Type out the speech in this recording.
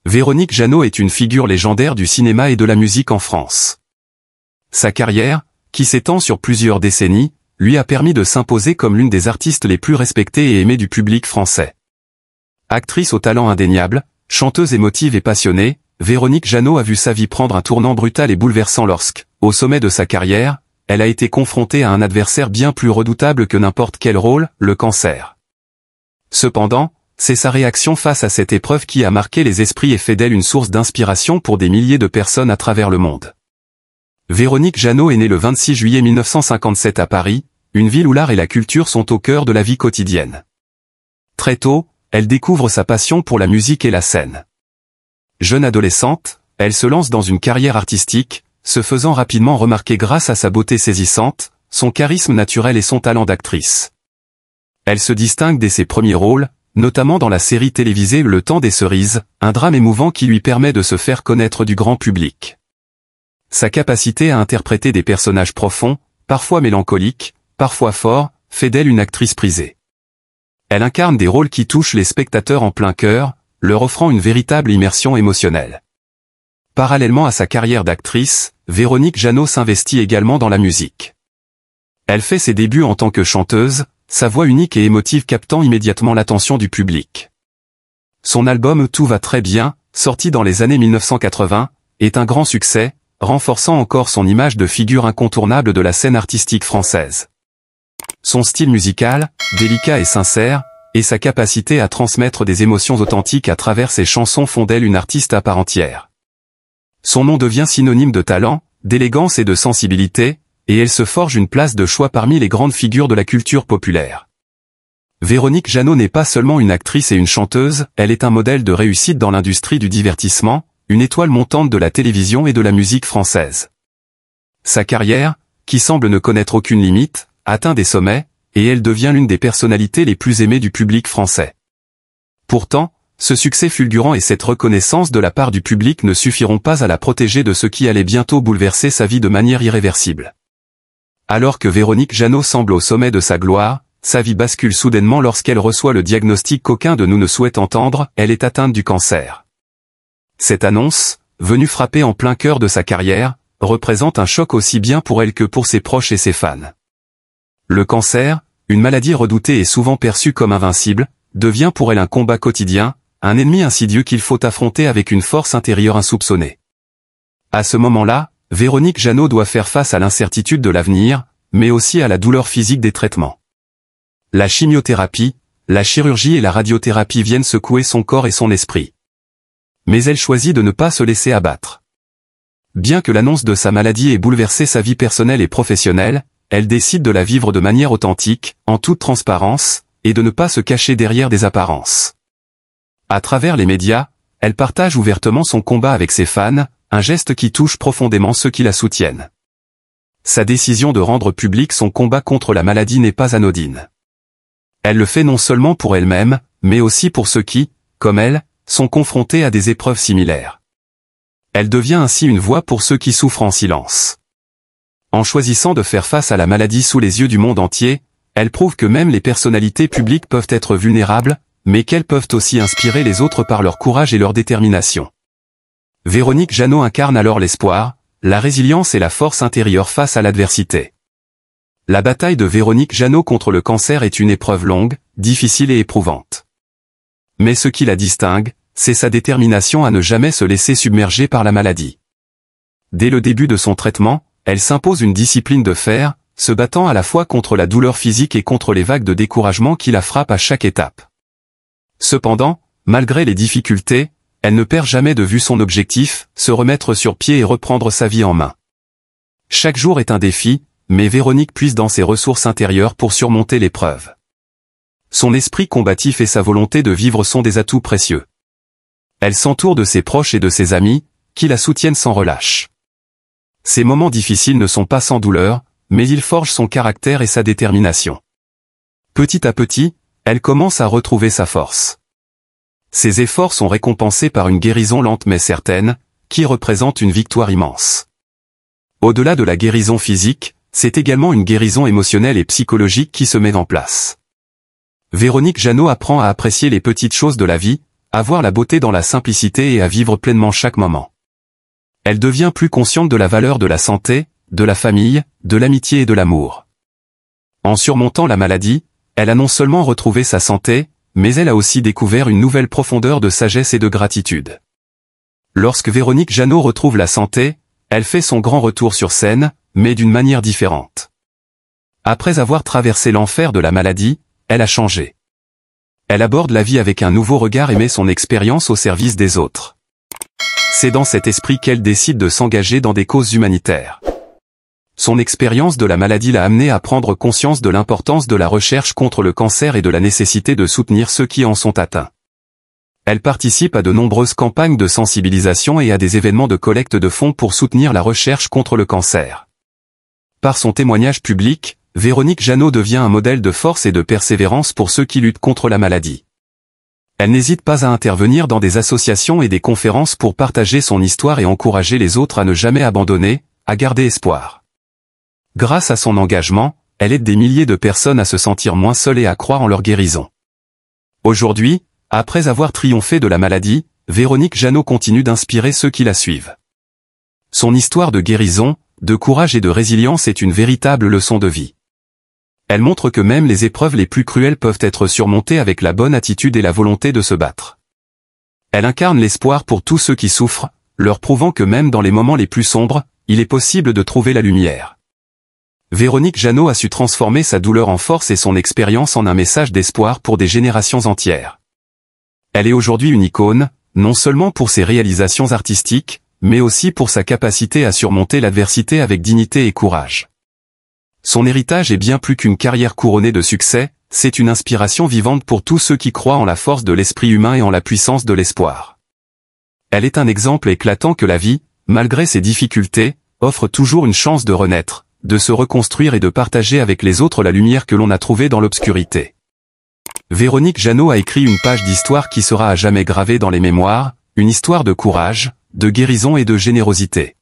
Véronique Jeannot est une figure légendaire du cinéma et de la musique en France. Sa carrière, qui s'étend sur plusieurs décennies, lui a permis de s'imposer comme l'une des artistes les plus respectées et aimées du public français. Actrice au talent indéniable, chanteuse émotive et passionnée, Véronique Jeannot a vu sa vie prendre un tournant brutal et bouleversant lorsque, au sommet de sa carrière, elle a été confrontée à un adversaire bien plus redoutable que n'importe quel rôle, le cancer. Cependant, c'est sa réaction face à cette épreuve qui a marqué les esprits et fait d'elle une source d'inspiration pour des milliers de personnes à travers le monde. Véronique Jeannot est née le 26 juillet 1957 à Paris, une ville où l'art et la culture sont au cœur de la vie quotidienne. Très tôt, elle découvre sa passion pour la musique et la scène. Jeune adolescente, elle se lance dans une carrière artistique, se faisant rapidement remarquer grâce à sa beauté saisissante, son charisme naturel et son talent d'actrice. Elle se distingue dès ses premiers rôles, notamment dans la série télévisée Le Temps des Cerises, un drame émouvant qui lui permet de se faire connaître du grand public. Sa capacité à interpréter des personnages profonds, parfois mélancoliques, parfois forts, fait d'elle une actrice prisée. Elle incarne des rôles qui touchent les spectateurs en plein cœur, leur offrant une véritable immersion émotionnelle. Parallèlement à sa carrière d'actrice, Véronique Jeannot s'investit également dans la musique. Elle fait ses débuts en tant que chanteuse, sa voix unique et émotive captant immédiatement l'attention du public. Son album Tout va très bien, sorti dans les années 1980, est un grand succès, renforçant encore son image de figure incontournable de la scène artistique française. Son style musical, délicat et sincère, et sa capacité à transmettre des émotions authentiques à travers ses chansons font d'elle une artiste à part entière. Son nom devient synonyme de talent, d'élégance et de sensibilité, et elle se forge une place de choix parmi les grandes figures de la culture populaire. Véronique Jeannot n'est pas seulement une actrice et une chanteuse, elle est un modèle de réussite dans l'industrie du divertissement, une étoile montante de la télévision et de la musique française. Sa carrière, qui semble ne connaître aucune limite, atteint des sommets, et elle devient l'une des personnalités les plus aimées du public français. Pourtant, ce succès fulgurant et cette reconnaissance de la part du public ne suffiront pas à la protéger de ce qui allait bientôt bouleverser sa vie de manière irréversible. Alors que Véronique Jeannot semble au sommet de sa gloire, sa vie bascule soudainement lorsqu'elle reçoit le diagnostic qu'aucun de nous ne souhaite entendre, elle est atteinte du cancer. Cette annonce, venue frapper en plein cœur de sa carrière, représente un choc aussi bien pour elle que pour ses proches et ses fans. Le cancer, une maladie redoutée et souvent perçue comme invincible, devient pour elle un combat quotidien, un ennemi insidieux qu'il faut affronter avec une force intérieure insoupçonnée. À ce moment-là, Véronique Jeannot doit faire face à l'incertitude de l'avenir, mais aussi à la douleur physique des traitements. La chimiothérapie, la chirurgie et la radiothérapie viennent secouer son corps et son esprit. Mais elle choisit de ne pas se laisser abattre. Bien que l'annonce de sa maladie ait bouleversé sa vie personnelle et professionnelle, elle décide de la vivre de manière authentique, en toute transparence, et de ne pas se cacher derrière des apparences. À travers les médias, elle partage ouvertement son combat avec ses fans, un geste qui touche profondément ceux qui la soutiennent. Sa décision de rendre public son combat contre la maladie n'est pas anodine. Elle le fait non seulement pour elle-même, mais aussi pour ceux qui, comme elle, sont confrontés à des épreuves similaires. Elle devient ainsi une voix pour ceux qui souffrent en silence. En choisissant de faire face à la maladie sous les yeux du monde entier, elle prouve que même les personnalités publiques peuvent être vulnérables, mais qu'elles peuvent aussi inspirer les autres par leur courage et leur détermination. Véronique Jeannot incarne alors l'espoir, la résilience et la force intérieure face à l'adversité. La bataille de Véronique Jeannot contre le cancer est une épreuve longue, difficile et éprouvante. Mais ce qui la distingue, c'est sa détermination à ne jamais se laisser submerger par la maladie. Dès le début de son traitement, elle s'impose une discipline de fer, se battant à la fois contre la douleur physique et contre les vagues de découragement qui la frappent à chaque étape. Cependant, malgré les difficultés, elle ne perd jamais de vue son objectif, se remettre sur pied et reprendre sa vie en main. Chaque jour est un défi, mais Véronique puise dans ses ressources intérieures pour surmonter l'épreuve. Son esprit combatif et sa volonté de vivre sont des atouts précieux. Elle s'entoure de ses proches et de ses amis, qui la soutiennent sans relâche. Ces moments difficiles ne sont pas sans douleur, mais ils forgent son caractère et sa détermination. Petit à petit, elle commence à retrouver sa force. Ses efforts sont récompensés par une guérison lente mais certaine, qui représente une victoire immense. Au-delà de la guérison physique, c'est également une guérison émotionnelle et psychologique qui se met en place. Véronique Jeannot apprend à apprécier les petites choses de la vie, à voir la beauté dans la simplicité et à vivre pleinement chaque moment. Elle devient plus consciente de la valeur de la santé, de la famille, de l'amitié et de l'amour. En surmontant la maladie, elle a non seulement retrouvé sa santé, mais elle a aussi découvert une nouvelle profondeur de sagesse et de gratitude. Lorsque Véronique Jeannot retrouve la santé, elle fait son grand retour sur scène, mais d'une manière différente. Après avoir traversé l'enfer de la maladie, elle a changé. Elle aborde la vie avec un nouveau regard et met son expérience au service des autres. C'est dans cet esprit qu'elle décide de s'engager dans des causes humanitaires. Son expérience de la maladie l'a amenée à prendre conscience de l'importance de la recherche contre le cancer et de la nécessité de soutenir ceux qui en sont atteints. Elle participe à de nombreuses campagnes de sensibilisation et à des événements de collecte de fonds pour soutenir la recherche contre le cancer. Par son témoignage public, Véronique Jeannot devient un modèle de force et de persévérance pour ceux qui luttent contre la maladie. Elle n'hésite pas à intervenir dans des associations et des conférences pour partager son histoire et encourager les autres à ne jamais abandonner, à garder espoir. Grâce à son engagement, elle aide des milliers de personnes à se sentir moins seules et à croire en leur guérison. Aujourd'hui, après avoir triomphé de la maladie, Véronique Jeannot continue d'inspirer ceux qui la suivent. Son histoire de guérison, de courage et de résilience est une véritable leçon de vie. Elle montre que même les épreuves les plus cruelles peuvent être surmontées avec la bonne attitude et la volonté de se battre. Elle incarne l'espoir pour tous ceux qui souffrent, leur prouvant que même dans les moments les plus sombres, il est possible de trouver la lumière. Véronique Jeannot a su transformer sa douleur en force et son expérience en un message d'espoir pour des générations entières. Elle est aujourd'hui une icône, non seulement pour ses réalisations artistiques, mais aussi pour sa capacité à surmonter l'adversité avec dignité et courage. Son héritage est bien plus qu'une carrière couronnée de succès, c'est une inspiration vivante pour tous ceux qui croient en la force de l'esprit humain et en la puissance de l'espoir. Elle est un exemple éclatant que la vie, malgré ses difficultés, offre toujours une chance de renaître, de se reconstruire et de partager avec les autres la lumière que l'on a trouvée dans l'obscurité. Véronique Jeannot a écrit une page d'histoire qui sera à jamais gravée dans les mémoires, une histoire de courage, de guérison et de générosité.